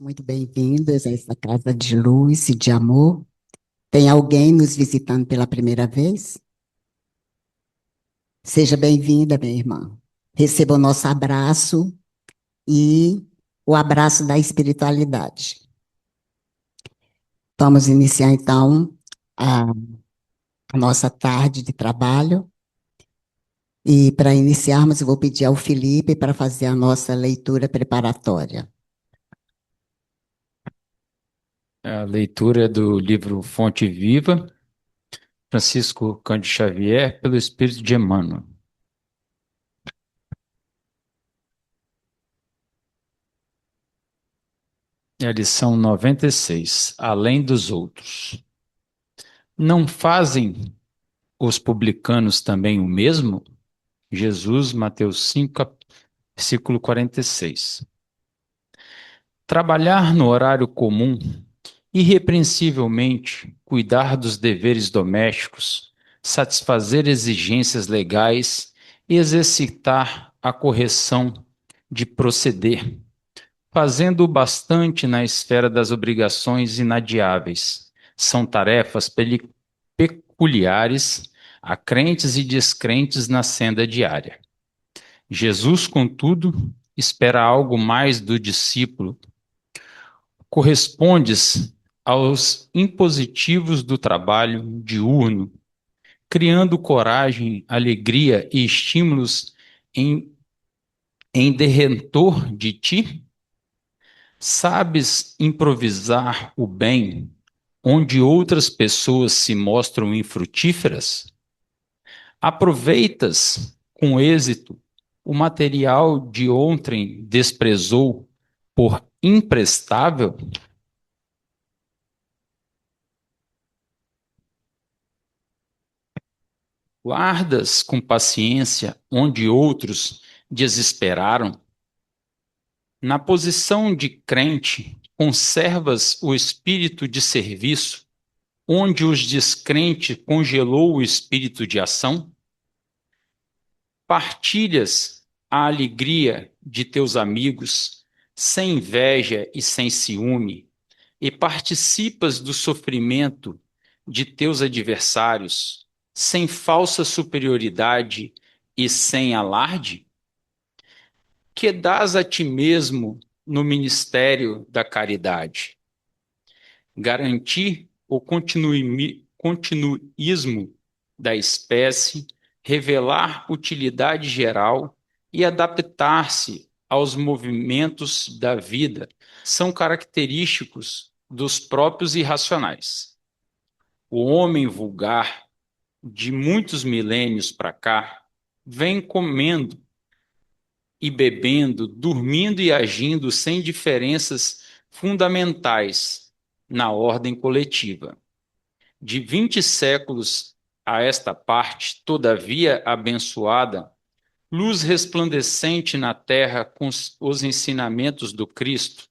Muito bem-vindos a essa casa de luz e de amor. Tem alguém nos visitando pela primeira vez? Seja bem-vinda, minha irmã. Receba o nosso abraço e o abraço da espiritualidade. Vamos iniciar então a nossa tarde de trabalho. E para iniciarmos, eu vou pedir ao Felipe para fazer a nossa leitura preparatória. A leitura é do livro Fonte Viva, Francisco Cândido Xavier, pelo Espírito de Emmanuel. É a lição 96, Além dos outros. Não fazem os publicanos também o mesmo? Jesus, Mateus 5, versículo 46. Trabalhar no horário comum, irrepreensivelmente, cuidar dos deveres domésticos, satisfazer exigências legais e exercitar a correção de proceder, fazendo o bastante na esfera das obrigações inadiáveis. São tarefas peculiares a crentes e descrentes na senda diária. Jesus, contudo, espera algo mais do discípulo. Correspondes aos impositivos do trabalho diurno, criando coragem, alegria e estímulos em, em derretor de ti? Sabes improvisar o bem onde outras pessoas se mostram infrutíferas? Aproveitas com êxito o material de outrem desprezou por imprestável? Guardas com paciência onde outros desesperaram? Na posição de crente, conservas o espírito de serviço, onde os descrentes congelou o espírito de ação? Partilhas a alegria de teus amigos, sem inveja e sem ciúme, e participas do sofrimento de teus adversários, sem falsa superioridade e sem alarde? Que dás a ti mesmo no ministério da caridade? Garantir o continuismo da espécie, revelar utilidade geral e adaptar-se aos movimentos da vida são característicos dos próprios irracionais. O homem vulgar, de muitos milênios para cá, vem comendo e bebendo, dormindo e agindo sem diferenças fundamentais na ordem coletiva. De 20 séculos a esta parte, todavia abençoada, luz resplandecente na terra com os ensinamentos do Cristo,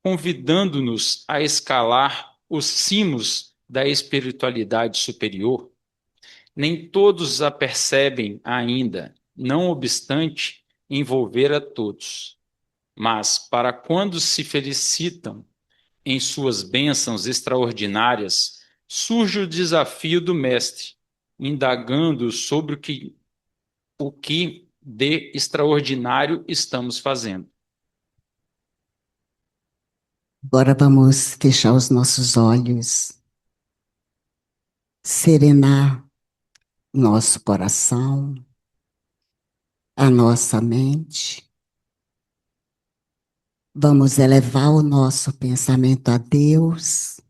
convidando-nos a escalar os cimos da espiritualidade superior. Nem todos a percebem ainda, não obstante envolver a todos. Mas, para quando se felicitam em suas bênçãos extraordinárias, surge o desafio do Mestre, indagando sobre o que de extraordinário estamos fazendo. Agora vamos fechar os nossos olhos, serenar nosso coração, a nossa mente. Vamos elevar o nosso pensamento a Deus,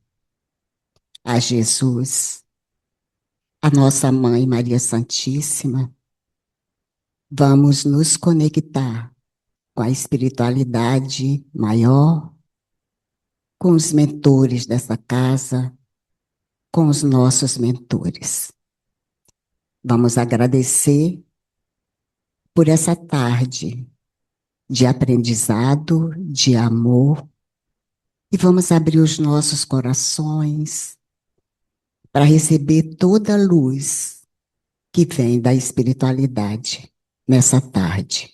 a Jesus, a nossa Mãe Maria Santíssima. Vamos nos conectar com a espiritualidade maior, com os mentores dessa casa, com os nossos mentores. Vamos agradecer por essa tarde de aprendizado, de amor, e vamos abrir os nossos corações para receber toda a luz que vem da espiritualidade nessa tarde.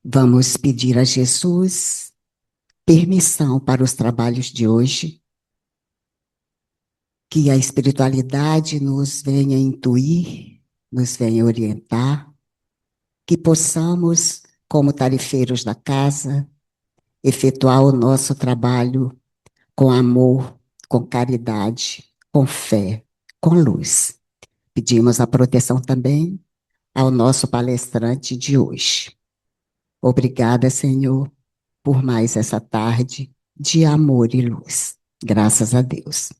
Vamos pedir a Jesus permissão para os trabalhos de hoje, que a espiritualidade nos venha intuir, nos venha orientar, que possamos, como tarefeiros da casa, efetuar o nosso trabalho com amor, com caridade, com fé, com luz. Pedimos a proteção também ao nosso palestrante de hoje. Obrigada, Senhor, por mais essa tarde de amor e luz. Graças a Deus.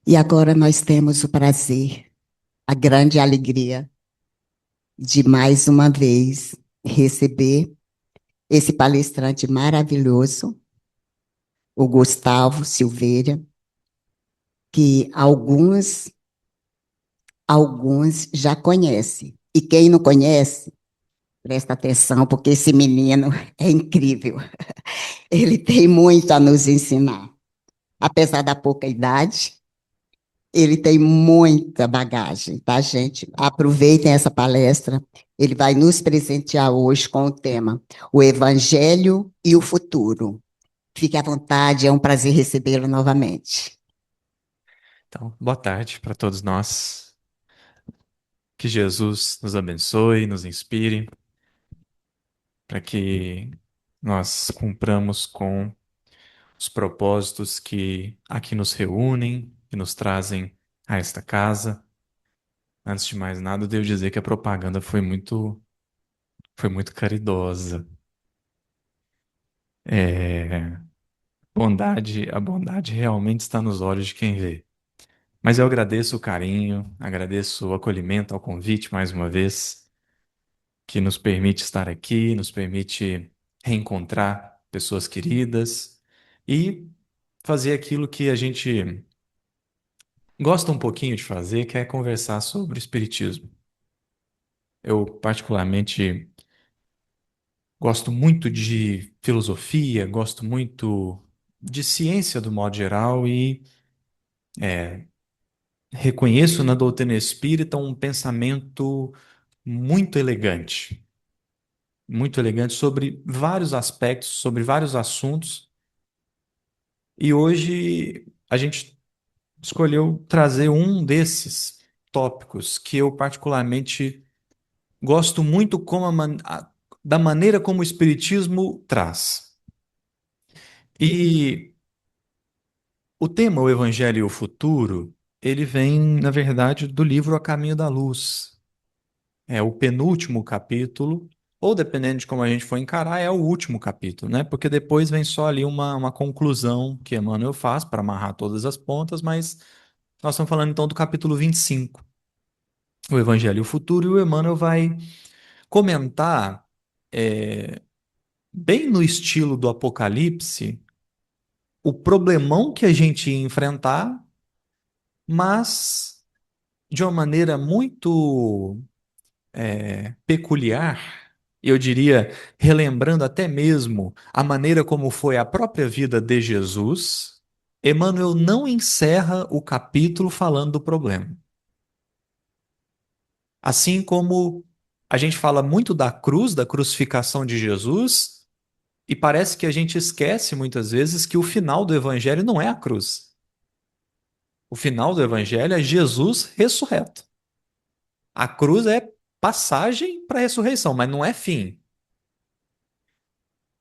E agora nós temos o prazer, a grande alegria de mais uma vez receber esse palestrante maravilhoso, o Gustavo Silveira, que alguns já conhecem. E quem não conhece, presta atenção, porque esse menino é incrível. Ele tem muito a nos ensinar. Apesar da pouca idade, ele tem muita bagagem, tá, gente? Aproveitem essa palestra. Ele vai nos presentear hoje com o tema O Evangelho e o Futuro. Fique à vontade, é um prazer recebê-lo novamente. Então, boa tarde para todos nós. Que Jesus nos abençoe, nos inspire, para que nós cumpramos com os propósitos que aqui nos reúnem, que nos trazem a esta casa. Antes de mais nada, eu devo dizer que a propaganda foi muito caridosa. É, a bondade realmente está nos olhos de quem vê. Mas eu agradeço o carinho, agradeço o acolhimento ao convite mais uma vez, que nos permite estar aqui, nos permite reencontrar pessoas queridas e fazer aquilo que a gente gosta um pouquinho de fazer, que é conversar sobre o espiritismo. Eu, particularmente, gosto muito de filosofia, gosto muito de ciência do modo geral e reconheço na doutrina espírita um pensamento muito elegante sobre vários aspectos, sobre vários assuntos. E hoje a gente escolheu trazer um desses tópicos que eu particularmente gosto muito da maneira como o Espiritismo traz. E o tema, o Evangelho e o Futuro, ele vem, na verdade, do livro A Caminho da Luz. É o penúltimo capítulo, ou dependendo de como a gente for encarar, é o último capítulo, né? Porque depois vem só ali uma conclusão que Emmanuel faz para amarrar todas as pontas, mas nós estamos falando então do capítulo 25, o Evangelho e o Futuro, e o Emmanuel vai comentar, é, bem no estilo do Apocalipse, o problemão que a gente ia enfrentar, mas de uma maneira muito peculiar, eu diria, relembrando até mesmo a maneira como foi a própria vida de Jesus. Emmanuel não encerra o capítulo falando do problema. Assim como a gente fala muito da cruz, da crucificação de Jesus, e parece que a gente esquece muitas vezes que o final do evangelho não é a cruz. O final do evangelho é Jesus ressurreto. A cruz é passagem para a ressurreição, mas não é fim.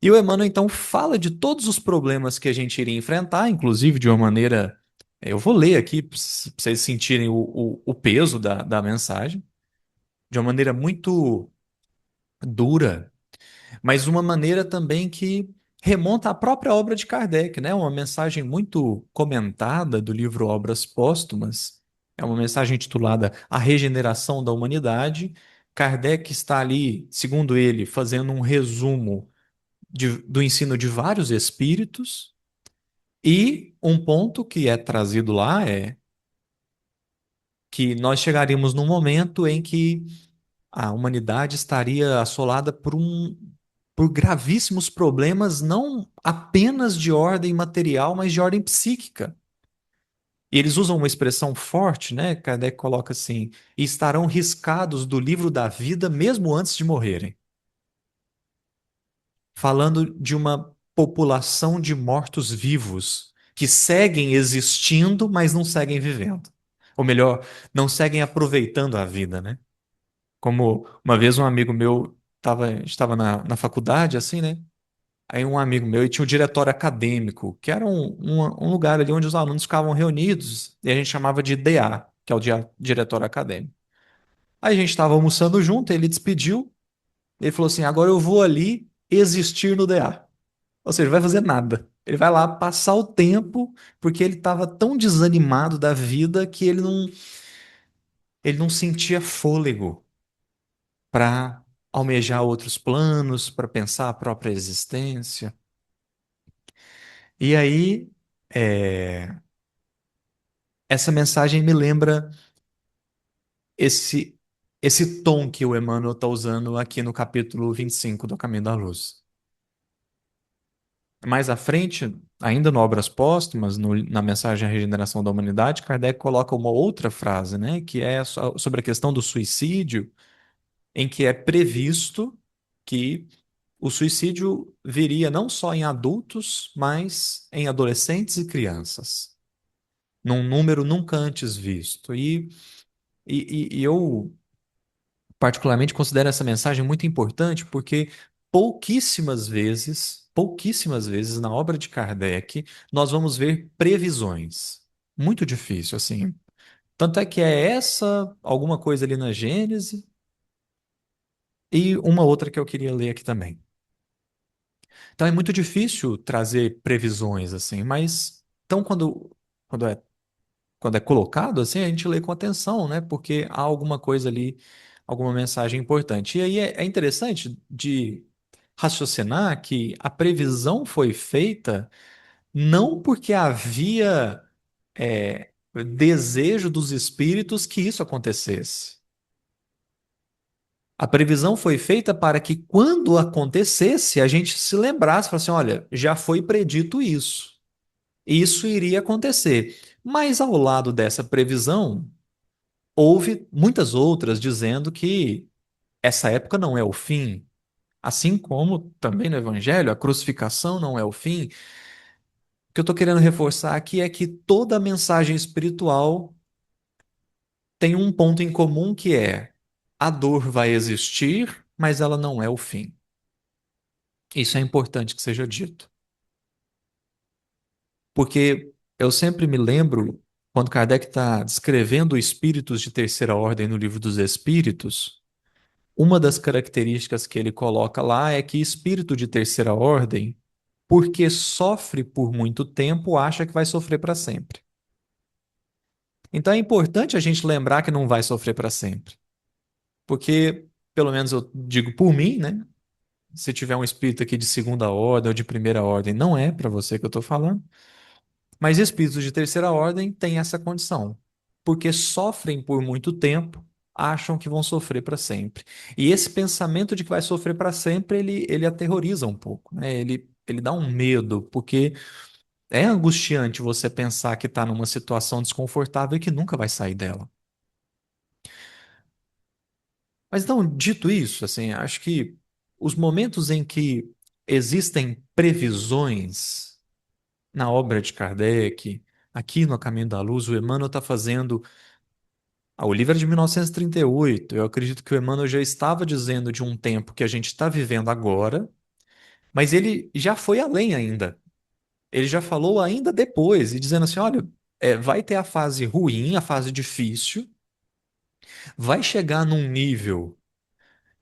E o Emmanuel então fala de todos os problemas que a gente iria enfrentar, inclusive de uma maneira. Eu vou ler aqui para vocês sentirem o peso da mensagem, de uma maneira muito dura, mas uma maneira também que remonta à própria obra de Kardec, né? Uma mensagem muito comentada do livro Obras Póstumas. É uma mensagem intitulada A Regeneração da Humanidade. Kardec está ali, segundo ele, fazendo um resumo do ensino de vários espíritos, e um ponto que é trazido lá é que nós chegaríamos num momento em que a humanidade estaria assolada por gravíssimos problemas, não apenas de ordem material, mas de ordem psíquica. E eles usam uma expressão forte, né? Kardec coloca assim: e estarão riscados do livro da vida mesmo antes de morrerem. Falando de uma população de mortos-vivos que seguem existindo, mas não seguem vivendo. Ou melhor, não seguem aproveitando a vida, né? Como uma vez um amigo meu estava na faculdade, assim, né? Aí um amigo meu, e tinha um diretório acadêmico, que era um lugar ali onde os alunos ficavam reunidos, e a gente chamava de DA, que é o diretório acadêmico. Aí a gente estava almoçando junto, ele despediu, ele falou assim: agora eu vou ali existir no DA. Ou seja, vai fazer nada. Ele vai lá passar o tempo, porque ele estava tão desanimado da vida que ele não sentia fôlego para almejar outros planos, para pensar a própria existência. E aí, é, essa mensagem me lembra esse, esse tom que o Emmanuel está usando aqui no capítulo 25 do Caminho da Luz. Mais à frente, ainda no Obras Póstumas, na mensagem à regeneração da humanidade, Kardec coloca uma outra frase, né, que é sobre a questão do suicídio, em que é previsto que o suicídio viria não só em adultos, mas em adolescentes e crianças, num número nunca antes visto. E eu particularmente considero essa mensagem muito importante porque pouquíssimas vezes na obra de Kardec nós vamos ver previsões. Muito difícil, assim. Tanto é que é essa, alguma coisa ali na Gênese e uma outra que eu queria ler aqui também. Então é muito difícil trazer previsões, assim, mas então quando é quando é colocado assim, a gente lê com atenção, né? Porque há alguma coisa ali, alguma mensagem importante. E aí é interessante de raciocinar que a previsão foi feita não porque havia desejo dos espíritos que isso acontecesse. A previsão foi feita para que, quando acontecesse, a gente se lembrasse, falasse assim, olha, já foi predito isso. Isso iria acontecer. Mas ao lado dessa previsão, houve muitas outras dizendo que essa época não é o fim, assim como também no Evangelho, a crucificação não é o fim. O que eu estou querendo reforçar aqui é que toda mensagem espiritual tem um ponto em comum que é a dor vai existir, mas ela não é o fim. Isso é importante que seja dito. Porque eu sempre me lembro, quando Kardec está descrevendo espíritos de terceira ordem no Livro dos Espíritos, uma das características que ele coloca lá é que espírito de terceira ordem, porque sofre por muito tempo, acha que vai sofrer para sempre. Então é importante a gente lembrar que não vai sofrer para sempre. Porque, pelo menos eu digo por mim, né? Se tiver um espírito aqui de segunda ordem ou de primeira ordem, não é para você que eu estou falando. Mas espíritos de terceira ordem têm essa condição, porque sofrem por muito tempo, acham que vão sofrer para sempre. E esse pensamento de que vai sofrer para sempre, ele aterroriza um pouco, né? Ele dá um medo, porque é angustiante você pensar que está numa situação desconfortável e que nunca vai sair dela. Mas então, dito isso, assim, acho que os momentos em que existem previsões na obra de Kardec, aqui no Caminho da Luz, o Emmanuel está fazendo. O livro é de 1938. Eu acredito que o Emmanuel já estava dizendo de um tempo que a gente está vivendo agora, mas ele já foi além ainda. Ele já falou ainda depois, e dizendo assim: olha, vai ter a fase ruim, a fase difícil, vai chegar num nível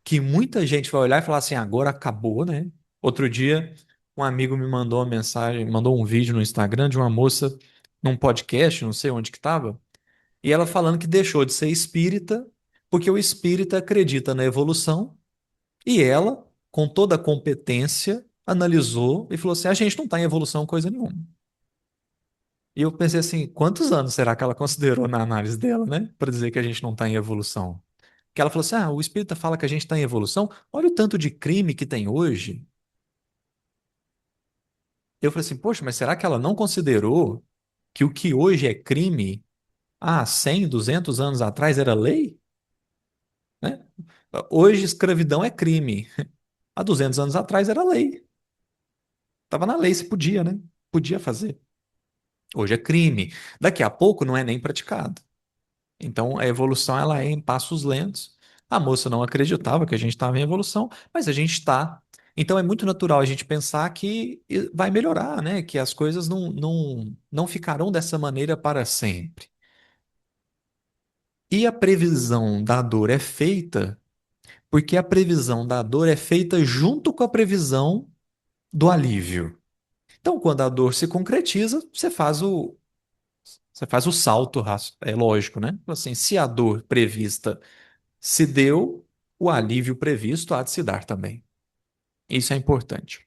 que muita gente vai olhar e falar assim: agora acabou, né? Outro dia, um amigo me mandou uma mensagem, mandou um vídeo no Instagram de uma moça num podcast, não sei onde que estava. E ela falando que deixou de ser espírita porque o espírita acredita na evolução e ela, com toda a competência, analisou e falou assim: a gente não está em evolução coisa nenhuma. E eu pensei assim: quantos anos será que ela considerou na análise dela, né? Para dizer que a gente não está em evolução? Que ela falou assim: o espírita fala que a gente está em evolução, olha o tanto de crime que tem hoje. Eu falei assim: poxa, mas será que ela não considerou que o que hoje é crime, 100, 200 anos atrás era lei? Né? Hoje, escravidão é crime. Há 200 anos atrás era lei. Tava na lei, se podia, né? Podia fazer. Hoje é crime. Daqui a pouco não é nem praticado. Então a evolução ela é em passos lentos. A moça não acreditava que a gente estava em evolução, mas a gente está. Então é muito natural a gente pensar que vai melhorar, né? Que as coisas não ficarão dessa maneira para sempre. E a previsão da dor é feita porque a previsão da dor é feita junto com a previsão do alívio. Então, quando a dor se concretiza, você faz o salto, é lógico, né? Assim, se a dor prevista se deu, o alívio previsto há de se dar também. Isso é importante.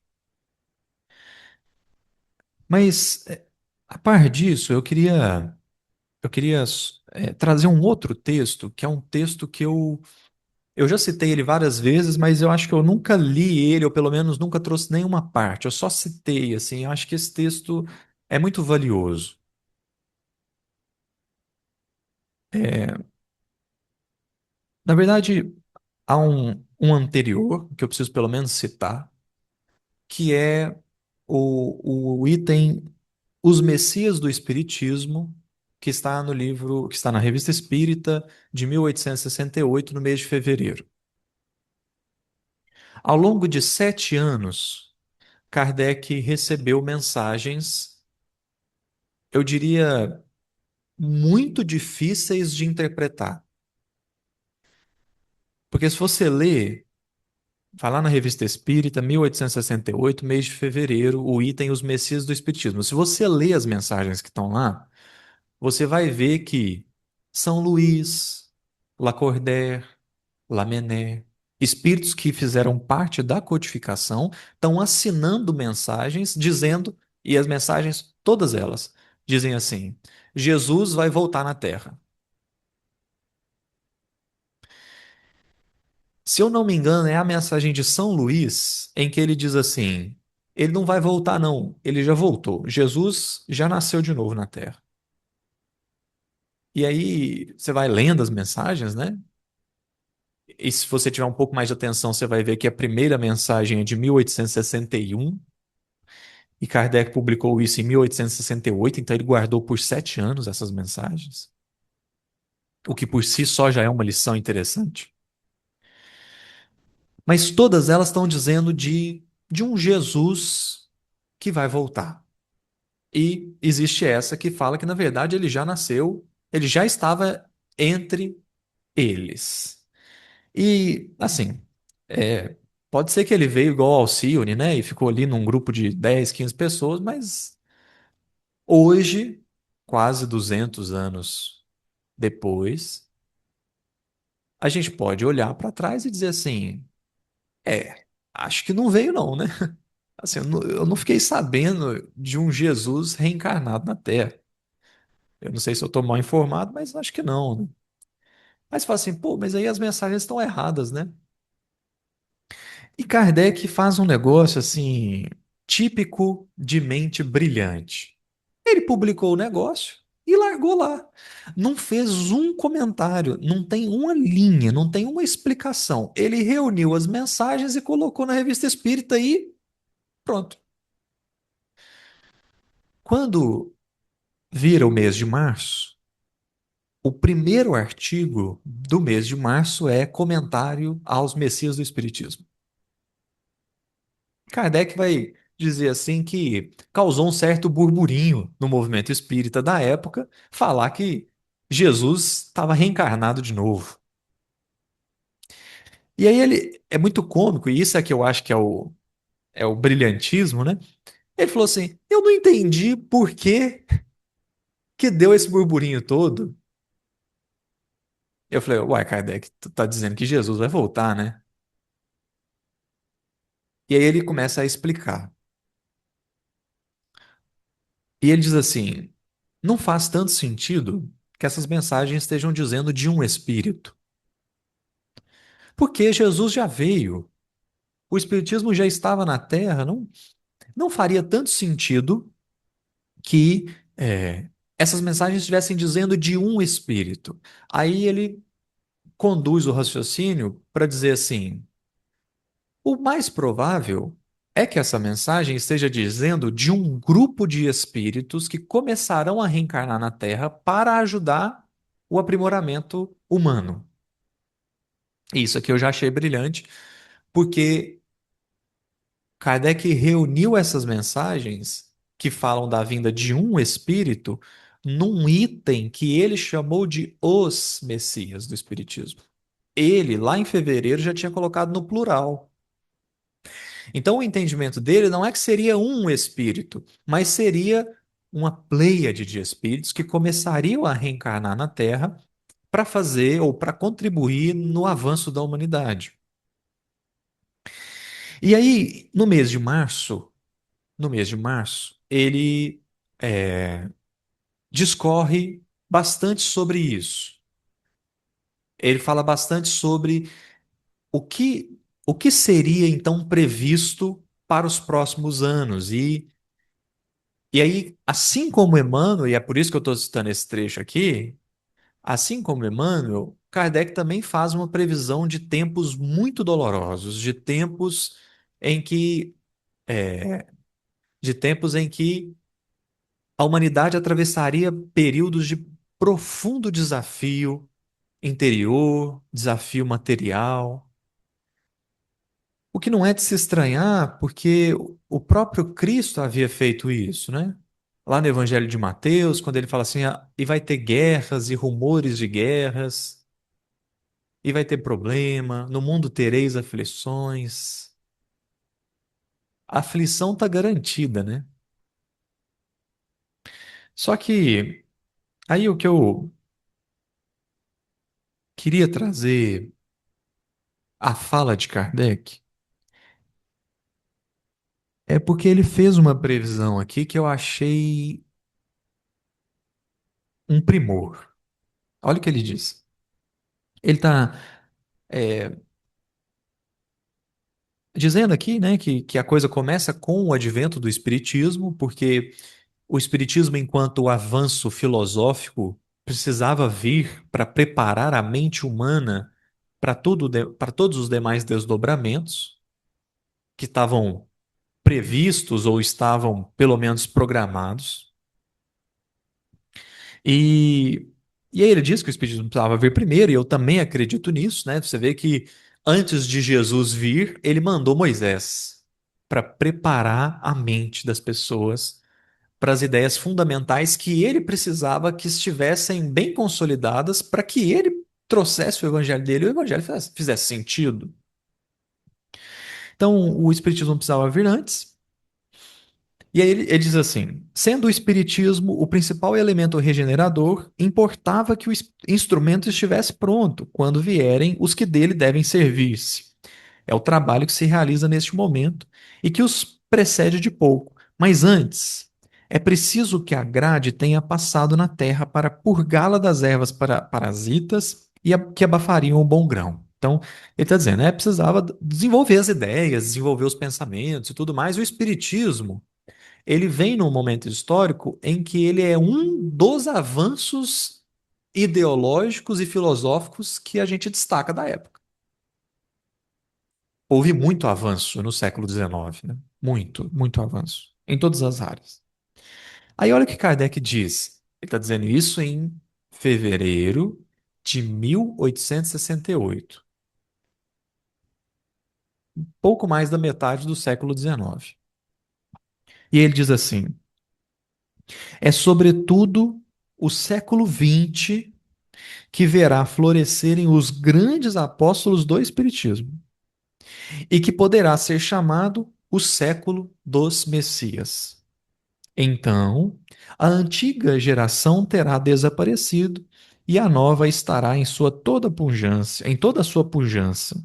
Mas, a par disso, eu queria trazer um outro texto, que é um texto que eu já citei ele várias vezes, mas eu acho que eu nunca li ele, ou pelo menos nunca trouxe nenhuma parte. Eu só citei, assim, eu acho que esse texto é muito valioso. É, na verdade, há um anterior, que eu preciso pelo menos citar, que é o item Os Messias do Espiritismo, que está no livro, que está na Revista Espírita de 1868, no mês de fevereiro. Ao longo de 7 anos, Kardec recebeu mensagens, eu diria, muito difíceis de interpretar. Porque se você ler, vai lá na Revista Espírita, 1868, mês de fevereiro, o item Os Messias do Espiritismo. Se você ler as mensagens que estão lá, você vai ver que São Luís, Lacordaire, Lamennais, espíritos que fizeram parte da codificação, estão assinando mensagens dizendo, e as mensagens, todas elas, dizem assim: Jesus vai voltar na Terra. Se eu não me engano, é a mensagem de São Luís em que ele diz assim: ele não vai voltar, não, ele já voltou. Jesus já nasceu de novo na Terra. E aí você vai lendo as mensagens, né? E se você tiver um pouco mais de atenção, você vai ver que a primeira mensagem é de 1861 e Kardec publicou isso em 1868, então ele guardou por 7 anos essas mensagens, o que por si só já é uma lição interessante. Mas todas elas estão dizendo de um Jesus que vai voltar. E existe essa que fala que, na verdade, ele já nasceu, ele já estava entre eles. E, assim, é, pode ser que ele veio igual ao Alcione, né? E ficou ali num grupo de 10, 15 pessoas, mas hoje, quase 200 anos depois, a gente pode olhar para trás e dizer assim: acho que não veio, não, né? Assim, eu não fiquei sabendo de um Jesus reencarnado na Terra. Eu não sei se eu estou mal informado, mas acho que não, né? Mas fala assim, pô, mas aí as mensagens estão erradas, né? E Kardec faz um negócio assim, típico de mente brilhante. Ele publicou o negócio e largou lá. Não fez um comentário, não tem uma linha, não tem uma explicação. Ele reuniu as mensagens e colocou na Revista Espírita e pronto. Quando vira o mês de março, o primeiro artigo do mês de março é comentário aos Messias do Espiritismo. Kardec vai dizer assim que causou um certo burburinho no movimento espírita da época falar que Jesus estava reencarnado de novo. E aí ele é muito cômico, e isso é que eu acho que é o brilhantismo, né? Ele falou assim: eu não entendi por que deu esse burburinho todo. Eu falei, uai, Kardec, tu tá dizendo que Jesus vai voltar, né? E aí ele começa a explicar. E ele diz assim: não faz tanto sentido que essas mensagens estejam dizendo de um espírito. Porque Jesus já veio, o Espiritismo já estava na Terra, não faria tanto sentido que essas mensagens estivessem dizendo de um espírito. Aí ele conduz o raciocínio para dizer assim: o mais provável é que essa mensagem esteja dizendo de um grupo de espíritos que começarão a reencarnar na Terra para ajudar o aprimoramento humano. Isso aqui eu já achei brilhante, porque Kardec reuniu essas mensagens que falam da vinda de um espírito num item que ele chamou de os Messias do Espiritismo. Ele, lá em fevereiro, já tinha colocado no plural. Então, o entendimento dele não é que seria um espírito, mas seria uma pleiade de espíritos que começariam a reencarnar na Terra para fazer ou para contribuir no avanço da humanidade. E aí, no mês de março, ele discorre bastante sobre isso. Ele fala bastante sobre o que, o que seria então previsto para os próximos anos. E aí, assim como Emmanuel, e é por isso que eu estou citando esse trecho aqui, assim como Emmanuel, Kardec também faz uma previsão de tempos muito dolorosos, em que, de tempos em que a humanidade atravessaria períodos de profundo desafio interior, desafio material. O que não é de se estranhar, porque o próprio Cristo havia feito isso, né? Lá no Evangelho de Mateus, quando ele fala assim, e vai ter guerras e rumores de guerras, e vai ter problema, no mundo tereis aflições. A aflição está garantida, né? Só que aí o que eu queria trazer à fala de Kardec é porque ele fez uma previsão aqui que eu achei um primor. Olha o que ele diz. Ele está dizendo aqui, né, que a coisa começa com o advento do Espiritismo, porque o Espiritismo, enquanto avanço filosófico, precisava vir para preparar a mente humana para todos os demais desdobramentos que estavam previstos ou estavam, pelo menos, programados. E, e aí ele diz que o Espiritismo precisava vir primeiro, e eu também acredito nisso, né? Você vê que antes de Jesus vir, ele mandou Moisés para preparar a mente das pessoas para as ideias fundamentais que ele precisava que estivessem bem consolidadas para que ele trouxesse o evangelho dele e o evangelho fizesse sentido. Então, o Espiritismo não precisava vir antes. E aí ele diz assim: sendo o Espiritismo o principal elemento regenerador, importava que o instrumento estivesse pronto quando vierem os que dele devem servir-se. É o trabalho que se realiza neste momento e que os precede de pouco. Mas antes, é preciso que a grade tenha passado na terra para purgá-la das ervas parasitas que abafariam o bom grão. Então, ele está dizendo, precisava desenvolver as ideias, desenvolver os pensamentos e tudo mais. O Espiritismo ele vem num momento histórico em que ele é um dos avanços ideológicos e filosóficos que a gente destaca da época. Houve muito avanço no século XIX, né? Muito, muito avanço em todas as áreas. Aí olha o que Kardec diz. Ele está dizendo isso em fevereiro de 1868, pouco mais da metade do século XIX. E ele diz assim: é sobretudo o século XX que verá florescerem os grandes apóstolos do Espiritismo e que poderá ser chamado o século dos Messias. Então, a antiga geração terá desaparecido e a nova estará em sua toda pujança, em toda a sua pujança.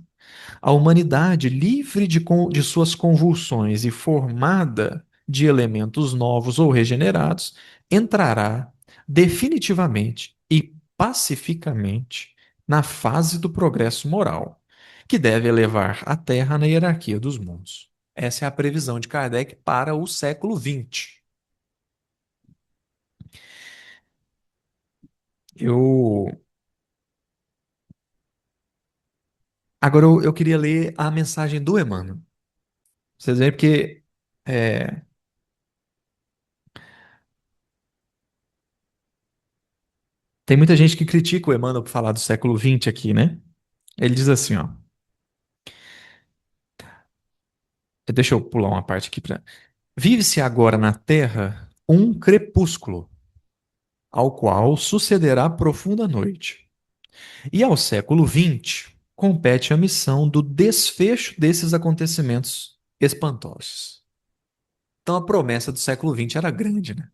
A humanidade, livre de suas convulsões e formada de elementos novos ou regenerados, entrará definitivamente e pacificamente na fase do progresso moral, que deve elevar a Terra na hierarquia dos mundos. Essa é a previsão de Kardec para o século XX. Eu Agora eu queria ler a mensagem do Emmanuel. Vocês veem porque é, tem muita gente que critica o Emmanuel por falar do século XX aqui, né? Ele diz assim, ó. Deixa eu pular uma parte aqui para. Vive-se agora na Terra um crepúsculo, ao qual sucederá profunda noite. E ao século XX compete a missão do desfecho desses acontecimentos espantosos. Então a promessa do século XX era grande, né?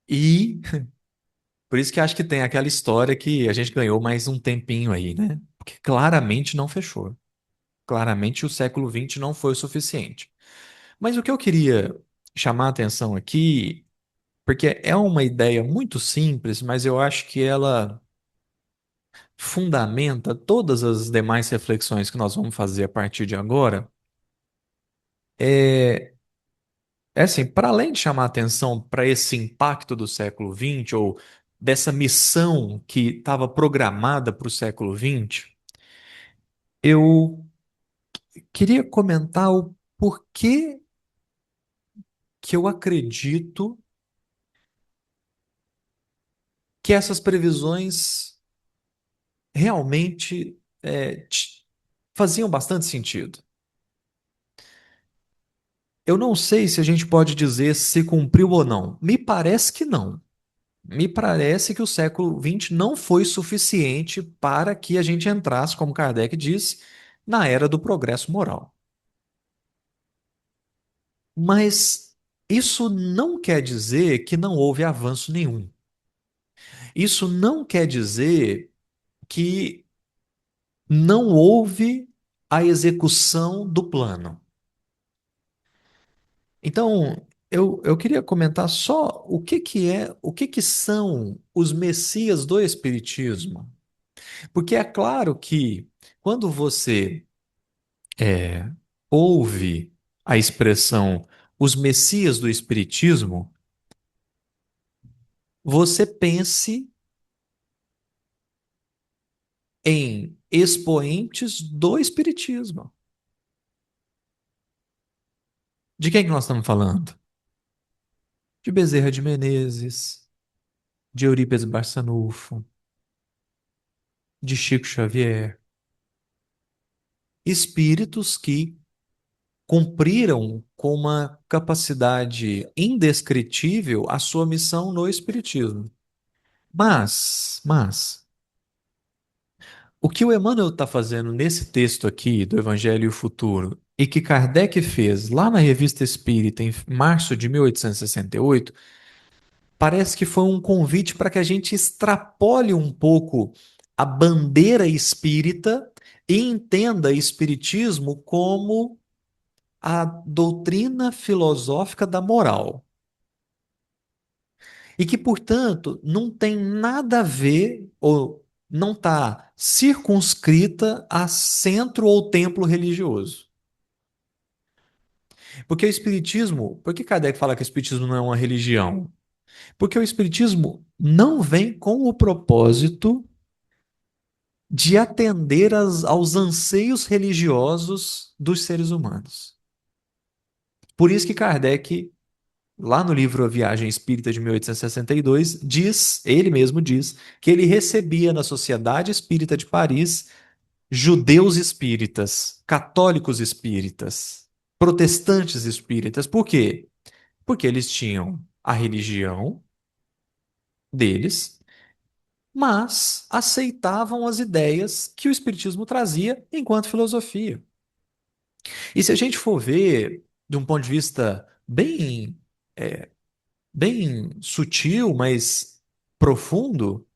E por isso que acho que tem aquela história que a gente ganhou mais um tempinho aí, né? Porque claramente não fechou. Claramente o século XX não foi o suficiente. Mas o que eu queria chamar a atenção aqui, porque é uma ideia muito simples, mas eu acho que ela fundamenta todas as demais reflexões que nós vamos fazer a partir de agora, é, é assim, para além de chamar a atenção para esse impacto do século XX, ou dessa missão que estava programada para o século XX, eu queria comentar o porquê que eu acredito que essas previsões realmente faziam bastante sentido. Eu não sei se a gente pode dizer se cumpriu ou não. Me parece que não. Me parece que o século XX não foi suficiente para que a gente entrasse, como Kardec disse, na era do progresso moral. Mas isso não quer dizer que não houve avanço nenhum. Isso não quer dizer que não houve a execução do plano. Então, eu queria comentar só o que que são os messias do Espiritismo. Porque é claro que quando você é, ouve a expressão os messias do Espiritismo, você pense em expoentes do Espiritismo. De quem que nós estamos falando? De Bezerra de Menezes, de Eurípides Barçanufo, de Chico Xavier. Espíritos que cumpriram com uma capacidade indescritível a sua missão no Espiritismo. Mas, o que o Emmanuel está fazendo nesse texto aqui do Evangelho e o Futuro, e que Kardec fez lá na Revista Espírita em março de 1868, parece que foi um convite para que a gente extrapole um pouco a bandeira espírita e entenda Espiritismo como a doutrina filosófica da moral. E que, portanto, não tem nada a ver ou não está circunscrita a centro ou templo religioso. Porque o Espiritismo, por que Kardec fala que o Espiritismo não é uma religião? Porque o Espiritismo não vem com o propósito de atender aos anseios religiosos dos seres humanos. Por isso que Kardec lá no livro A Viagem Espírita de 1862, diz, ele mesmo diz, que ele recebia na Sociedade Espírita de Paris judeus espíritas, católicos espíritas, protestantes espíritas. Por quê? Porque eles tinham a religião deles, mas aceitavam as ideias que o espiritismo trazia enquanto filosofia. E se a gente for ver de um ponto de vista bem sutil, mas profundo,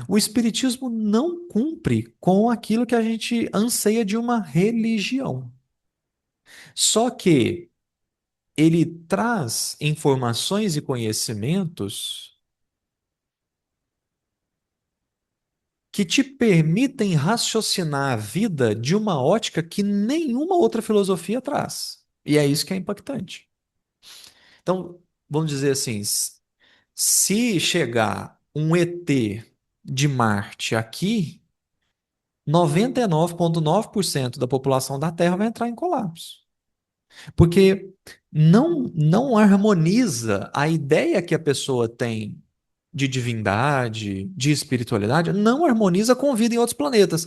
o Espiritismo não cumpre com aquilo que a gente anseia de uma religião. Só que ele traz informações e conhecimentos que te permitem raciocinar a vida de uma ótica que nenhuma outra filosofia traz. E é isso que é impactante. Então, vamos dizer assim, se chegar um ET de Marte aqui, 99,9% da população da Terra vai entrar em colapso. Porque não harmoniza a ideia que a pessoa tem de divindade, de espiritualidade, não harmoniza com vida em outros planetas.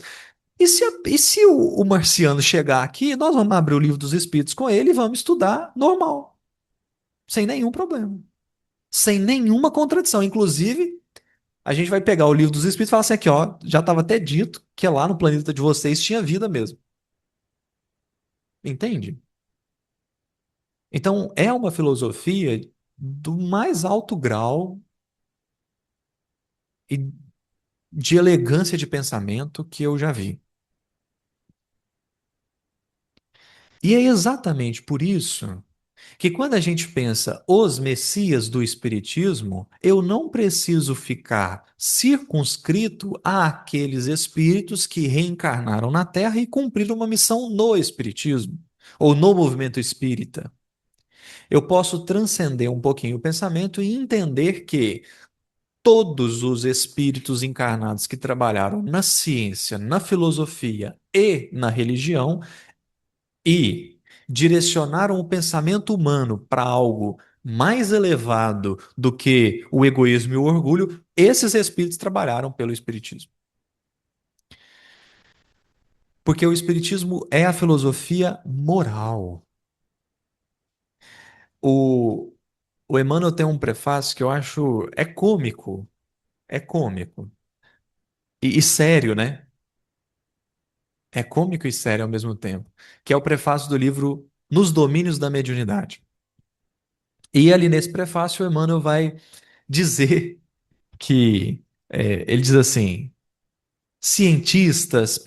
E se o marciano chegar aqui, nós vamos abrir o livro dos espíritos com ele e vamos estudar normal, sem nenhum problema, sem nenhuma contradição. Inclusive, a gente vai pegar o livro dos espíritos e falar assim: aqui, ó, já estava até dito que lá no planeta de vocês tinha vida mesmo. Entende? Então, é uma filosofia do mais alto grau e de elegância de pensamento que eu já vi. E é exatamente por isso que quando a gente pensa os messias do Espiritismo, eu não preciso ficar circunscrito àqueles espíritos que reencarnaram na Terra e cumpriram uma missão no Espiritismo ou no movimento espírita. Eu posso transcender um pouquinho o pensamento e entender que todos os espíritos encarnados que trabalharam na ciência, na filosofia e na religião e direcionaram o pensamento humano para algo mais elevado do que o egoísmo e o orgulho, esses espíritos trabalharam pelo espiritismo. Porque o espiritismo é a filosofia moral. O, o Emmanuel tem um prefácio que eu acho é cômico e sério, né? É cômico e sério ao mesmo tempo, que é o prefácio do livro Nos Domínios da Mediunidade. E ali nesse prefácio, o Emmanuel vai dizer que ele diz assim: cientistas,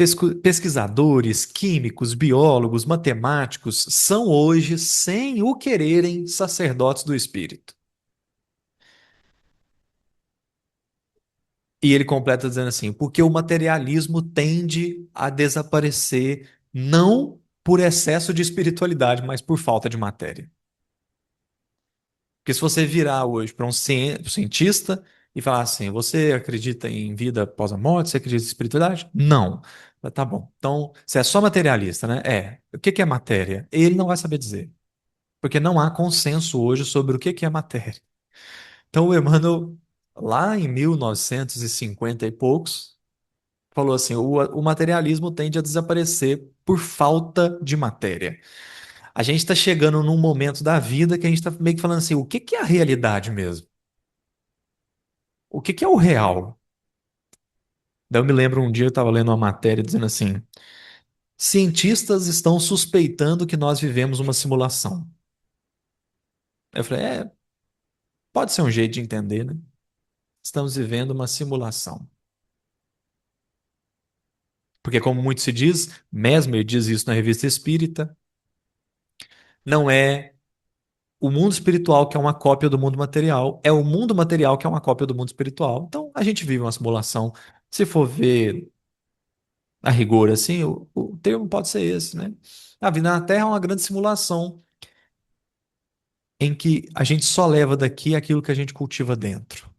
pesquisadores, químicos, biólogos, matemáticos são hoje, sem o quererem, sacerdotes do espírito. E ele completa dizendo assim: porque o materialismo tende a desaparecer não por excesso de espiritualidade, mas por falta de matéria. Porque se você virar hoje para um cientista e falar assim: você acredita em vida após a morte? Você acredita em espiritualidade? Não. Tá bom. Então, você é só materialista, né? É. O que que é matéria? Ele não vai saber dizer. Porque não há consenso hoje sobre o que que é matéria. Então, o Emmanuel, lá em 1950 e poucos, falou assim: o materialismo tende a desaparecer por falta de matéria. A gente está chegando num momento da vida que a gente está meio que falando assim: o que que é a realidade mesmo? O que que é o real? Daí eu me lembro um dia eu estava lendo uma matéria dizendo assim: cientistas estão suspeitando que nós vivemos uma simulação. Aí eu falei: pode ser um jeito de entender, né? Estamos vivendo uma simulação. Porque, como muito se diz, Mesmer diz isso na Revista Espírita, não é o mundo espiritual que é uma cópia do mundo material, é o mundo material que é uma cópia do mundo espiritual. Então, a gente vive uma simulação. Se for ver a rigor, assim, o termo pode ser esse, né? A vida na Terra é uma grande simulação em que a gente só leva daqui aquilo que a gente cultiva dentro.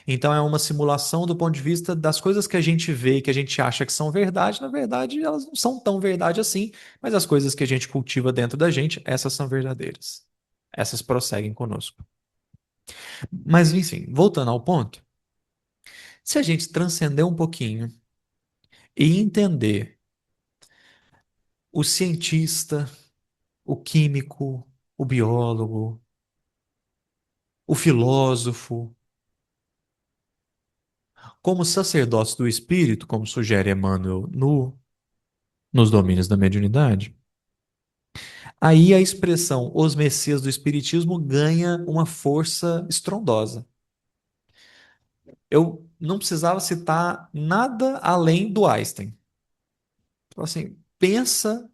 Então é uma simulação do ponto de vista das coisas que a gente vê e que a gente acha que são verdade, na verdade elas não são tão verdade assim, mas as coisas que a gente cultiva dentro da gente, essas são verdadeiras. Essas prosseguem conosco. Mas enfim, voltando ao ponto, se a gente transcender um pouquinho e entender o cientista, o químico, o biólogo, o filósofo, como sacerdotes do espírito, como sugere Emmanuel nos domínios da mediunidade, aí a expressão os messias do espiritismo ganha uma força estrondosa. Eu não precisava citar nada além do Einstein. Então, assim, pensa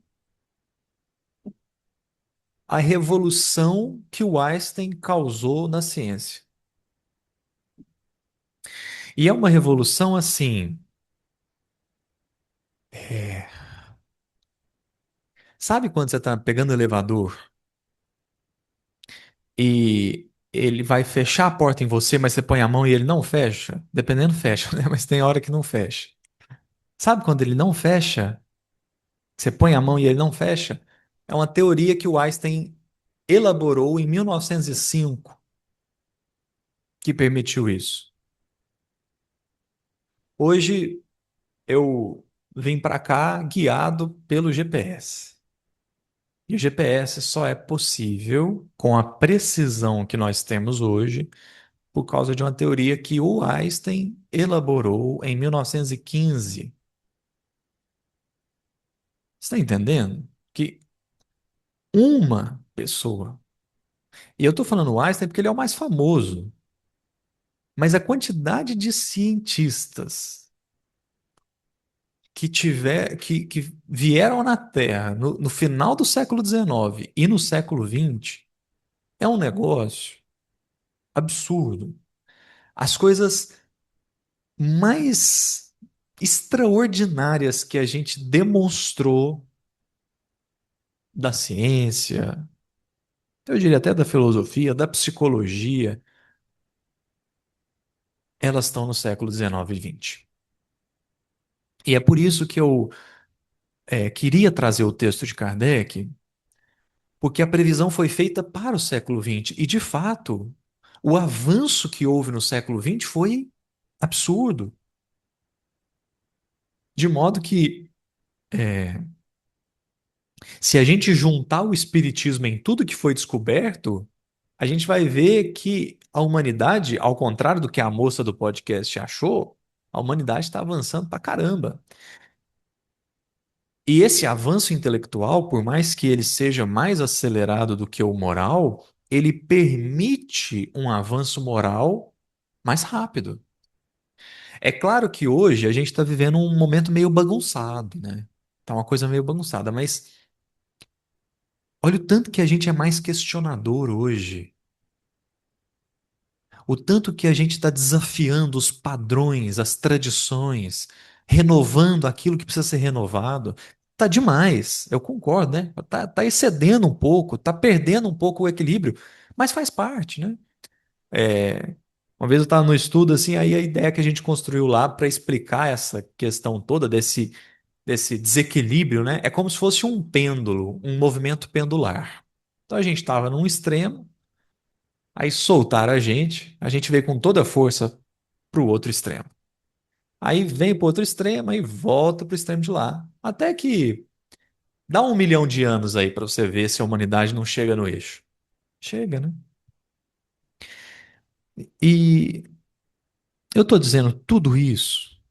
a revolução que o Einstein causou na ciência. E é uma revolução assim. é, Sabe quando você está pegando o elevador e ele vai fechar a porta em você, mas você põe a mão e ele não fecha? Dependendo, fecha, né? Mas tem hora que não fecha. Sabe quando ele não fecha? Você põe a mão e ele não fecha? É uma teoria que o Einstein elaborou em 1905 que permitiu isso. Hoje eu vim para cá guiado pelo GPS. E o GPS só é possível com a precisão que nós temos hoje por causa de uma teoria que o Einstein elaborou em 1915. Você está entendendo? Que uma pessoa, e eu estou falando o Einstein porque ele é o mais famoso, mas a quantidade de cientistas que vieram na Terra no final do século XIX e no século XX é um negócio absurdo. As coisas mais extraordinárias que a gente demonstrou da ciência, eu diria até da filosofia, da psicologia, elas estão no século XIX e XX. E é por isso que eu queria trazer o texto de Kardec, porque a previsão foi feita para o século XX. E, de fato, o avanço que houve no século XX foi absurdo. De modo que, se a gente juntar o espiritismo em tudo que foi descoberto, a gente vai ver que a humanidade, ao contrário do que a moça do podcast achou, a humanidade está avançando pra caramba. E esse avanço intelectual, por mais que ele seja mais acelerado do que o moral, ele permite um avanço moral mais rápido. É claro que hoje a gente está vivendo um momento meio bagunçado, né? Tá uma coisa meio bagunçada, mas olha o tanto que a gente é mais questionador hoje. O tanto que a gente está desafiando os padrões, as tradições, renovando aquilo que precisa ser renovado. Tá demais, eu concordo, né? Tá excedendo um pouco, tá perdendo um pouco o equilíbrio, mas faz parte, né? É, uma vez eu estava no estudo assim, aí a ideia que a gente construiu lá para explicar essa questão toda desse desequilíbrio, né? É como se fosse um pêndulo, um movimento pendular. Então a gente estava num extremo, aí soltaram a gente veio com toda a força para o outro extremo. Aí vem para o outro extremo e volta para o extremo de lá. Até que dá 1 milhão de anos aí para você ver se a humanidade não chega no eixo. Chega, né? E eu estou dizendo tudo isso,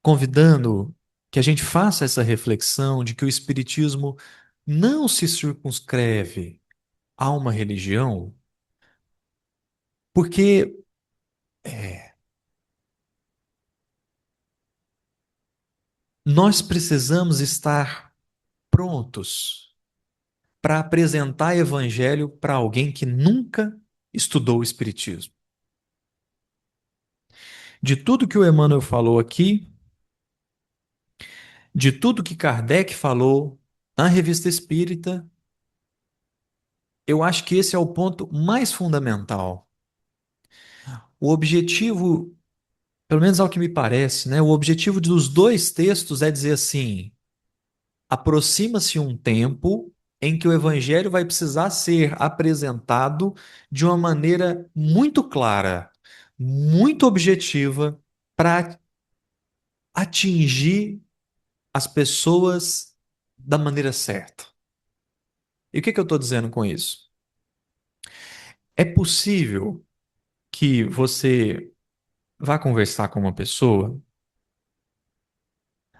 convidando que a gente faça essa reflexão de que o Espiritismo não se circunscreve a uma religião, porque nós precisamos estar prontos para apresentar evangelho para alguém que nunca estudou o Espiritismo. De tudo que o Emmanuel falou aqui, de tudo que Kardec falou na Revista Espírita, eu acho que esse é o ponto mais fundamental. O objetivo, pelo menos ao que me parece, né, o objetivo dos dois textos é dizer assim: aproxima-se um tempo em que o evangelho vai precisar ser apresentado de uma maneira muito clara, muito objetiva, para atingir as pessoas da maneira certa. E o que que eu estou dizendo com isso? É possível que você vá conversar com uma pessoa.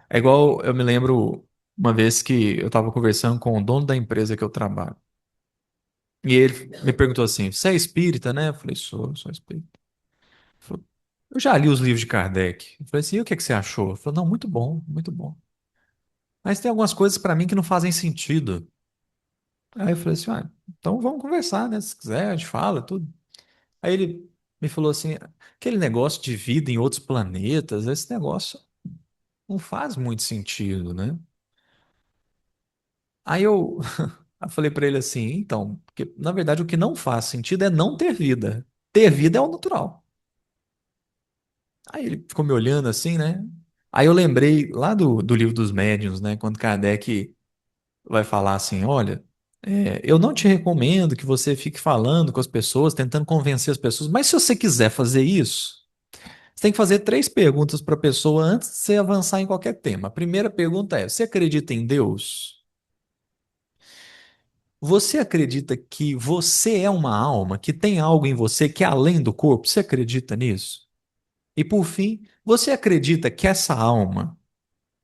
É igual eu me lembro uma vez que eu estava conversando com o dono da empresa que eu trabalho. E ele me perguntou assim: Você é espírita, né? Eu falei: sou espírita. Ele falou: Eu já li os livros de Kardec. Eu falei assim: E o que que você achou? Ele falou: Não, muito bom, muito bom. Mas tem algumas coisas para mim que não fazem sentido. Aí eu falei assim: então vamos conversar, né? Se quiser, a gente fala tudo. Aí ele me falou assim: aquele negócio de vida em outros planetas, esse negócio não faz muito sentido, né? Aí eu falei para ele assim: então, porque na verdade o que não faz sentido é não ter vida. Ter vida é o natural. Aí ele ficou me olhando assim, né? Aí eu lembrei lá do livro dos médiuns, né? Quando Kardec vai falar assim: olha, eu não te recomendo que você fique falando com as pessoas, tentando convencer as pessoas, mas se você quiser fazer isso, você tem que fazer três perguntas para a pessoa antes de você avançar em qualquer tema. A primeira pergunta é: você acredita em Deus? Você acredita que você é uma alma, que tem algo em você que é além do corpo? Você acredita nisso? E por fim, você acredita que essa alma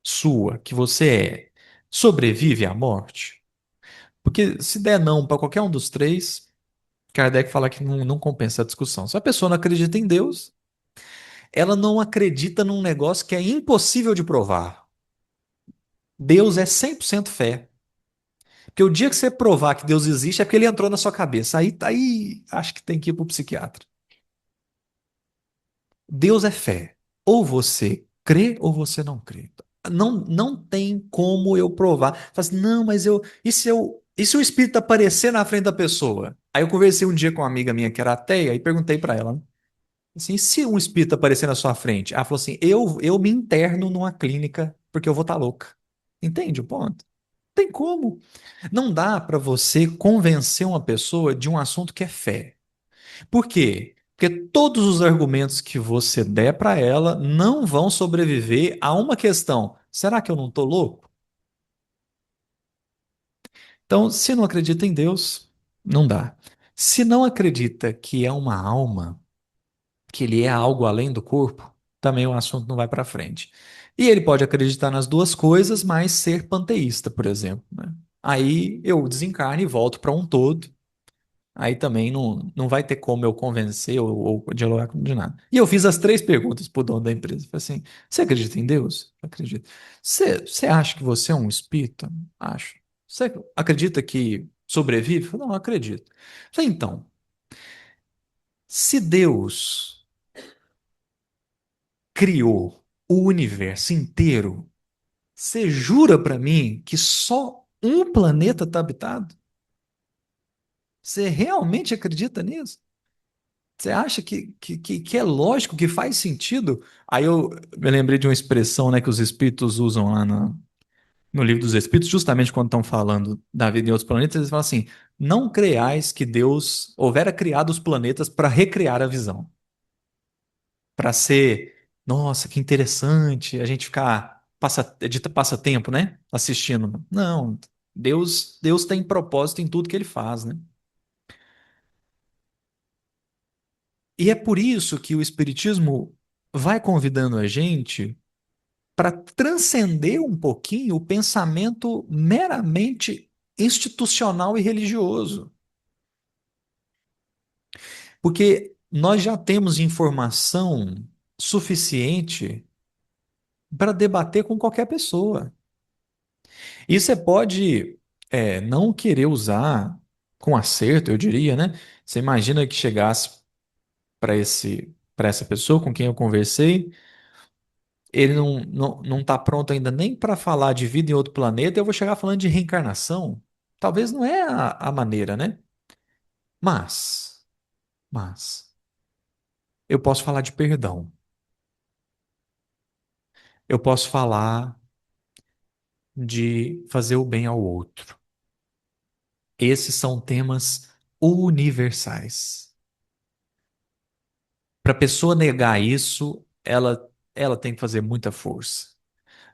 sua, que você é, sobrevive à morte? Porque se der não para qualquer um dos três, Kardec fala que não compensa a discussão. Se a pessoa não acredita em Deus, ela não acredita num negócio que é impossível de provar. Deus é 100% fé. Porque o dia que você provar que Deus existe é porque ele entrou na sua cabeça. Aí acho que tem que ir para o psiquiatra. Deus é fé. Ou você crê ou você não crê. Não tem como eu provar. Fala assim, não, mas e se o espírito aparecer na frente da pessoa? Aí eu conversei um dia com uma amiga minha que era ateia e perguntei para ela, né? Assim, e se um espírito aparecer na sua frente? Ela falou assim: eu me interno numa clínica porque eu vou estar louca. Entende o ponto? Tem como. Não dá para você convencer uma pessoa de um assunto que é fé. Por quê? Porque todos os argumentos que você der para ela não vão sobreviver a uma questão. Será que eu não estou louco? Então, se não acredita em Deus, não dá. Se não acredita que é uma alma, que ele é algo além do corpo, também o assunto não vai para frente. E ele pode acreditar nas duas coisas, mas ser panteísta, por exemplo, né? Aí eu desencarno e volto para um todo. Aí também não vai ter como eu convencer ou dialogar com de nada. E eu fiz as três perguntas pro dono da empresa. Falei assim: você acredita em Deus? Acredito. Você acha que você é um espírito? Acho. Você acredita que sobrevive? Falei, não, acredito. Falei, então, se Deus criou o universo inteiro, você jura para mim que só um planeta está habitado? Você realmente acredita nisso? Você acha que é lógico, que faz sentido? Aí eu me lembrei de uma expressão, né, que os espíritos usam lá no livro dos Espíritos, justamente quando estão falando da vida em outros planetas, eles falam assim: não creais que Deus houvera criado os planetas para recriar a visão, para ser, nossa, que interessante, a gente ficar passa tempo, né, assistindo. Não, Deus tem propósito em tudo que ele faz, né? E é por isso que o Espiritismo vai convidando a gente para transcender um pouquinho o pensamento meramente institucional e religioso. Porque nós já temos informação suficiente para debater com qualquer pessoa. E você pode não querer usar com acerto, eu diria, né? Você imagina que chegasse para essa pessoa com quem eu conversei. Ele não está pronto ainda nem para falar de vida em outro planeta, eu vou chegar falando de reencarnação. Talvez não é a maneira, né? Mas, mas, eu posso falar de perdão. Eu posso falar de fazer o bem ao outro. Esses são temas universais. Para a pessoa negar isso, ela tem que fazer muita força.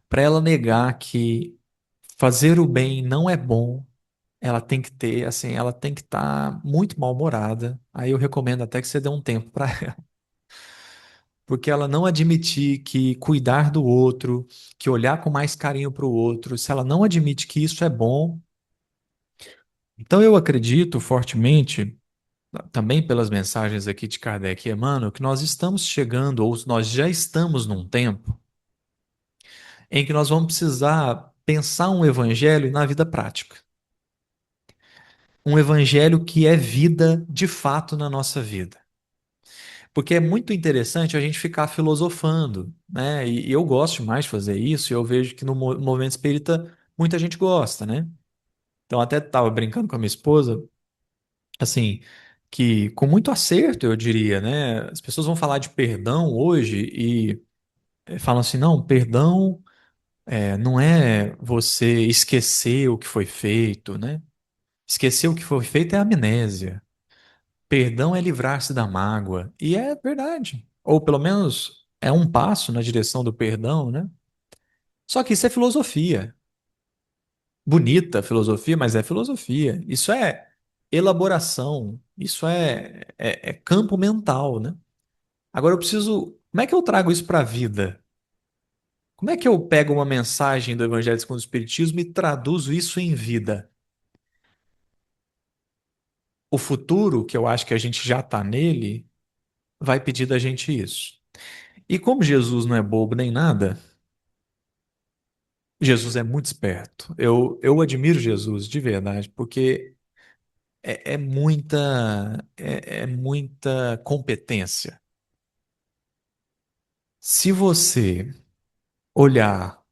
Para ela negar que fazer o bem não é bom, ela tem que ter, assim, ela tem que estar muito mal-humorada. Aí eu recomendo até que você dê um tempo para ela. Porque ela não admitir que cuidar do outro, que olhar com mais carinho para o outro, se ela não admite que isso é bom. Então eu acredito fortemente, também pelas mensagens aqui de Kardec e Emmanuel, que nós estamos chegando, ou nós já estamos num tempo, em que nós vamos precisar pensar um evangelho na vida prática. Um evangelho que é vida de fato na nossa vida. Porque é muito interessante a gente ficar filosofando, né? E eu gosto mais de fazer isso, e eu vejo que no movimento espírita muita gente gosta, né? Então até estava brincando com a minha esposa, assim, que com muito acerto, eu diria, né? As pessoas vão falar de perdão hoje falam assim, não, perdão não é você esquecer o que foi feito, né? Esquecer o que foi feito é amnésia. Perdão é livrar-se da mágoa. E é verdade. Ou pelo menos é um passo na direção do perdão, né? Só que isso é filosofia. Bonita filosofia, mas é filosofia. Isso é elaboração. Isso é campo mental, né? Agora eu preciso. Como é que eu trago isso para a vida? Como é que eu pego uma mensagem do Evangelho segundo o Espiritismo e traduzo isso em vida? O futuro, que eu acho que a gente já está nele, vai pedir da gente isso. E como Jesus não é bobo nem nada, Jesus é muito esperto. Eu admiro Jesus de verdade, porque é muita competência. Se você olhar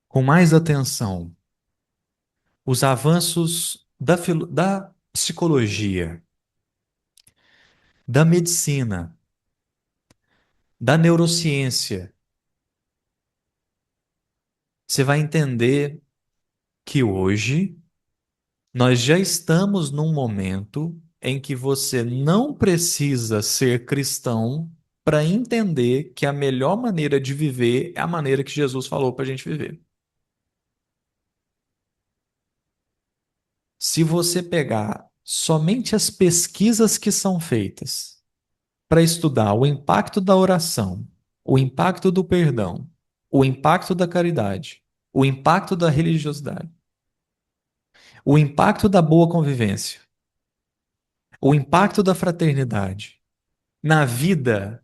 com mais atenção os avanços da psicologia, da medicina, da neurociência, você vai entender que hoje nós já estamos num momento em que você não precisa ser cristão para entender que a melhor maneira de viver é a maneira que Jesus falou para a gente viver. Se você pegar somente as pesquisas que são feitas para estudar o impacto da oração, o impacto do perdão, o impacto da caridade, o impacto da religiosidade, o impacto da boa convivência, o impacto da fraternidade na vida.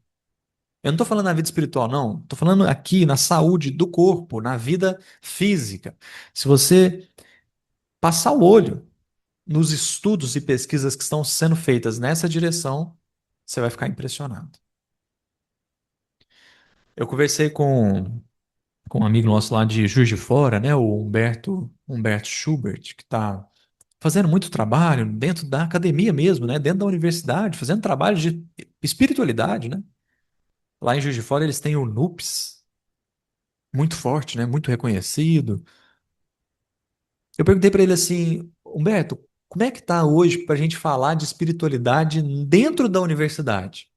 Eu não estou falando na vida espiritual, não. Estou falando aqui na saúde do corpo, na vida física. Se você passar o olho nos estudos e pesquisas que estão sendo feitas nessa direção, você vai ficar impressionado. Eu conversei com um amigo nosso lá de Juiz de Fora, né, o Humberto Schubert, que está fazendo muito trabalho dentro da academia mesmo, né, dentro da universidade, fazendo trabalho de espiritualidade, né? Lá em Juiz de Fora eles têm o NUPS, muito forte, né, muito reconhecido. Eu perguntei para ele assim, Humberto, como é que tá hoje para a gente falar de espiritualidade dentro da universidade?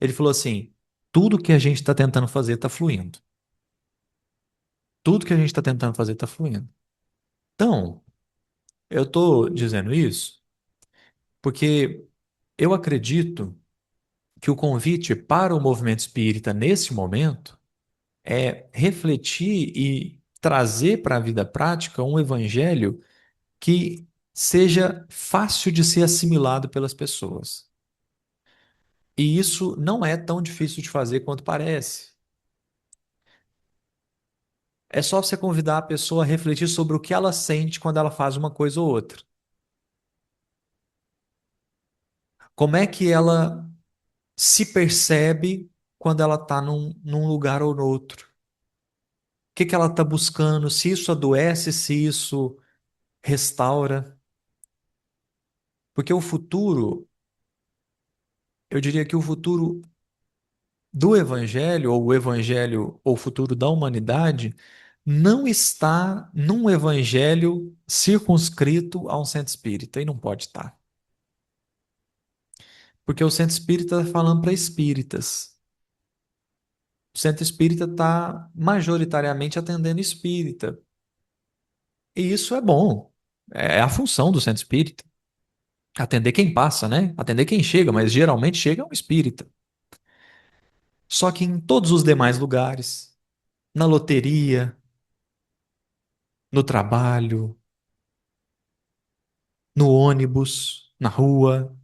Ele falou assim, tudo que a gente está tentando fazer está fluindo. Tudo que a gente está tentando fazer está fluindo. Então, eu estou dizendo isso porque eu acredito que o convite para o movimento espírita nesse momento é refletir e trazer para a vida prática um evangelho que seja fácil de ser assimilado pelas pessoas. E isso não é tão difícil de fazer quanto parece. É só você convidar a pessoa a refletir sobre o que ela sente quando ela faz uma coisa ou outra. Como é que ela se percebe quando ela está num lugar ou no outro? O que que ela está buscando? Se isso adoece, se isso restaura? Porque o futuro, eu diria que o futuro do evangelho, ou o evangelho, ou o futuro da humanidade, não está num evangelho circunscrito a um centro espírita, e não pode estar. Porque o centro espírita está falando para espíritas. O centro espírita está majoritariamente atendendo espírita. E isso é bom. É a função do centro espírita. Atender quem passa, né? Atender quem chega, mas geralmente chega um espírita. Só que em todos os demais lugares, na loteria, no trabalho, no ônibus, na rua,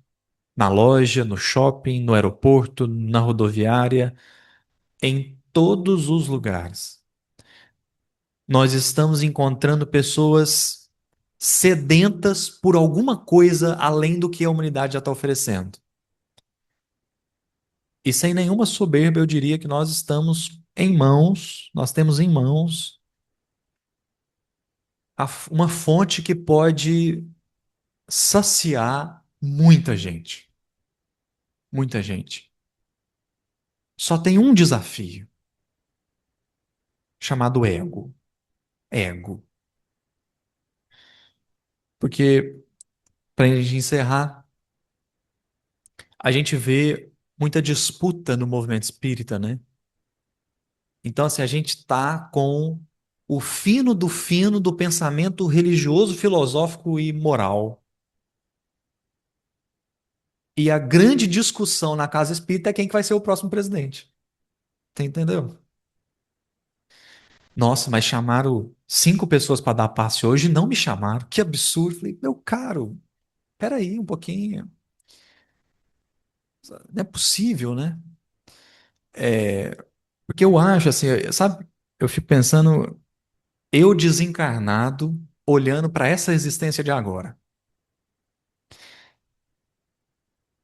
na loja, no shopping, no aeroporto, na rodoviária, em todos os lugares. Nós estamos encontrando pessoas sedentas por alguma coisa além do que a humanidade já está oferecendo. E sem nenhuma soberba, eu diria que nós estamos em mãos, nós temos em mãos uma fonte que pode saciar muita gente. Muita gente. Só tem um desafio. chamado ego. Ego. Porque, para a gente encerrar, a gente vê muita disputa no movimento espírita, né? Então, assim, a gente está com o fino do pensamento religioso, filosófico e moral. E a grande discussão na casa espírita é quem que vai ser o próximo presidente. Você entendeu? Nossa, mas chamaram 5 pessoas para dar passe hoje e não me chamaram. Que absurdo. Falei, meu caro, peraí um pouquinho. Não é possível, né? Porque eu acho assim, sabe? Eu fico pensando, eu desencarnado, olhando para essa existência de agora.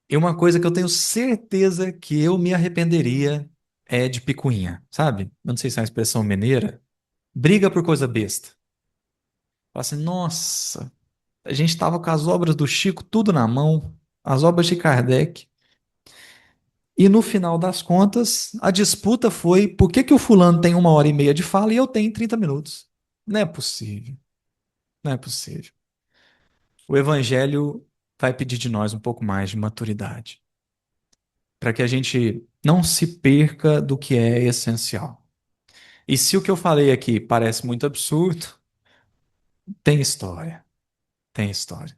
E uma coisa que eu tenho certeza que eu me arrependeria é de picuinha, sabe? Eu não sei se é uma expressão mineira. Briga por coisa besta. Fala assim, nossa, a gente tava com as obras do Chico tudo na mão, as obras de Kardec. E no final das contas, a disputa foi por que que o fulano tem 1 hora e meia de fala e eu tenho 30 minutos? Não é possível, não é possível. O Evangelho vai pedir de nós um pouco mais de maturidade, para que a gente não se perca do que é essencial. E se o que eu falei aqui parece muito absurdo, tem história, tem história.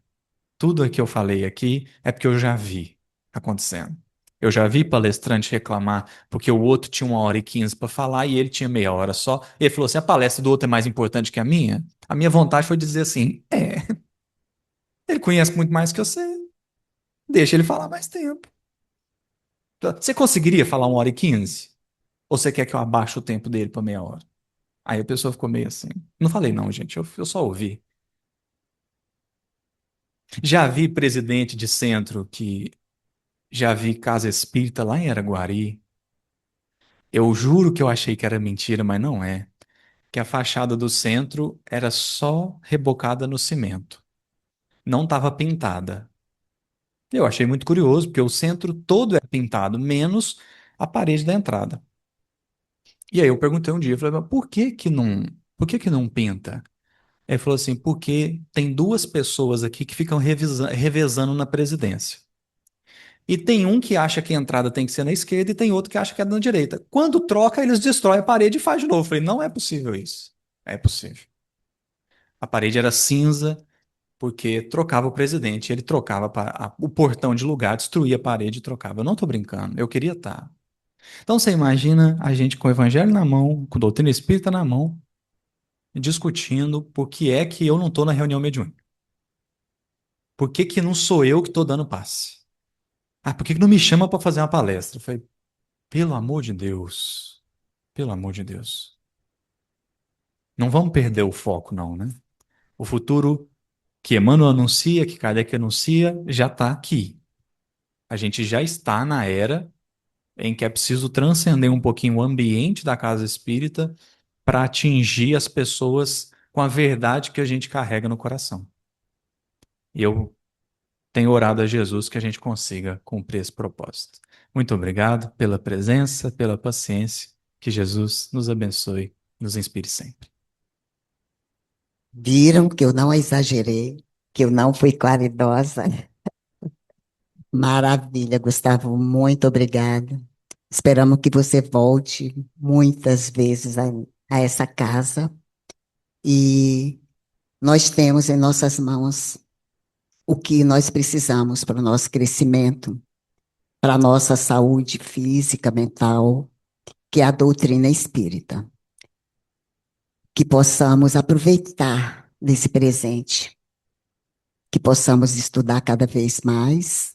Tudo que eu falei aqui é porque eu já vi acontecendo. Eu já vi palestrante reclamar porque o outro tinha 1 hora e 15 para falar e ele tinha meia hora só. Ele falou assim: a palestra do outro é mais importante que a minha? A minha vontade foi dizer assim: ele conhece muito mais que você, deixa ele falar mais tempo. Você conseguiria falar 1 hora e 15? Ou você quer que eu abaixe o tempo dele para meia hora? Aí a pessoa ficou meio assim. Não falei, não, gente, eu só ouvi. Já vi presidente de centro que. Já vi casa espírita lá em Araguari. Eu juro que eu achei que era mentira, mas não é. Que a fachada do centro era só rebocada no cimento. Não estava pintada. Eu achei muito curioso, porque o centro todo é pintado, menos a parede da entrada. E aí eu perguntei um dia, eu falei, mas por que que não pinta? Ele falou assim, porque tem 2 pessoas aqui que ficam revezando na presidência. E tem um que acha que a entrada tem que ser na esquerda e tem outro que acha que é na direita. Quando troca, eles destroem a parede e faz de novo. Eu falei, não é possível isso. É possível. A parede era cinza porque trocava o presidente. Ele trocava o portão de lugar, destruía a parede e trocava. Eu não tô brincando. Eu queria estar. Então você imagina a gente com o evangelho na mão, com doutrina espírita na mão, discutindo por que é que eu não tô na reunião mediúnica. Por que que não sou eu que tô dando passe? Ah, por que que não me chama para fazer uma palestra? Eu falei, pelo amor de Deus. Pelo amor de Deus. Não vamos perder o foco, não, né? O futuro que Emmanuel anuncia, que Kardec anuncia, já está aqui. A gente já está na era em que é preciso transcender um pouquinho o ambiente da casa espírita para atingir as pessoas com a verdade que a gente carrega no coração. E eu tenho orado a Jesus que a gente consiga cumprir esse propósito. Muito obrigado pela presença, pela paciência. Que Jesus nos abençoe, nos inspire sempre. Viram que eu não exagerei, que eu não fui claridosa. Maravilha, Gustavo, muito obrigada. Esperamos que você volte muitas vezes a essa casa e nós temos em nossas mãos o que nós precisamos para o nosso crescimento, para a nossa saúde física, mental, que é a doutrina espírita. Que possamos aproveitar desse presente, que possamos estudar cada vez mais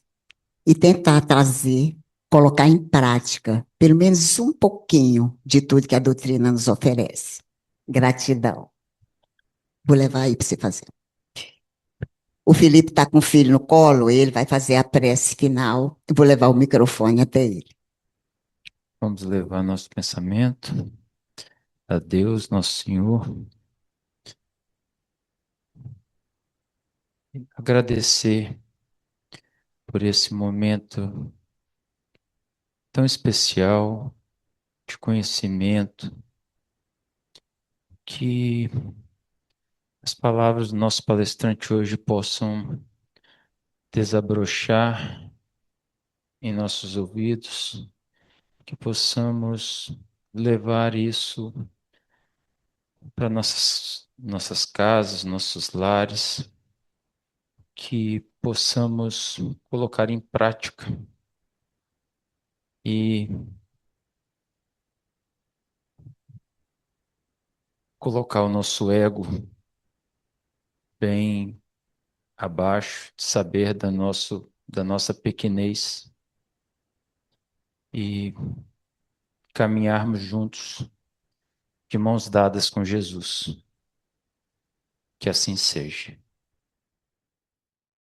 e tentar trazer, colocar em prática, pelo menos um pouquinho de tudo que a doutrina nos oferece. Gratidão. Vou levar aí para você fazer. O Felipe está com o filho no colo, ele vai fazer a prece final. Eu vou levar o microfone até ele. Vamos levar nosso pensamento a Deus, nosso Senhor. Agradecer por esse momento tão especial de conhecimento, que as palavras do nosso palestrante hoje possam desabrochar em nossos ouvidos, que possamos levar isso para nossas casas, nossos lares, que possamos colocar em prática e colocar o nosso ego bem abaixo, de saber da nossa pequenez e caminharmos juntos, de mãos dadas com Jesus. Que assim seja.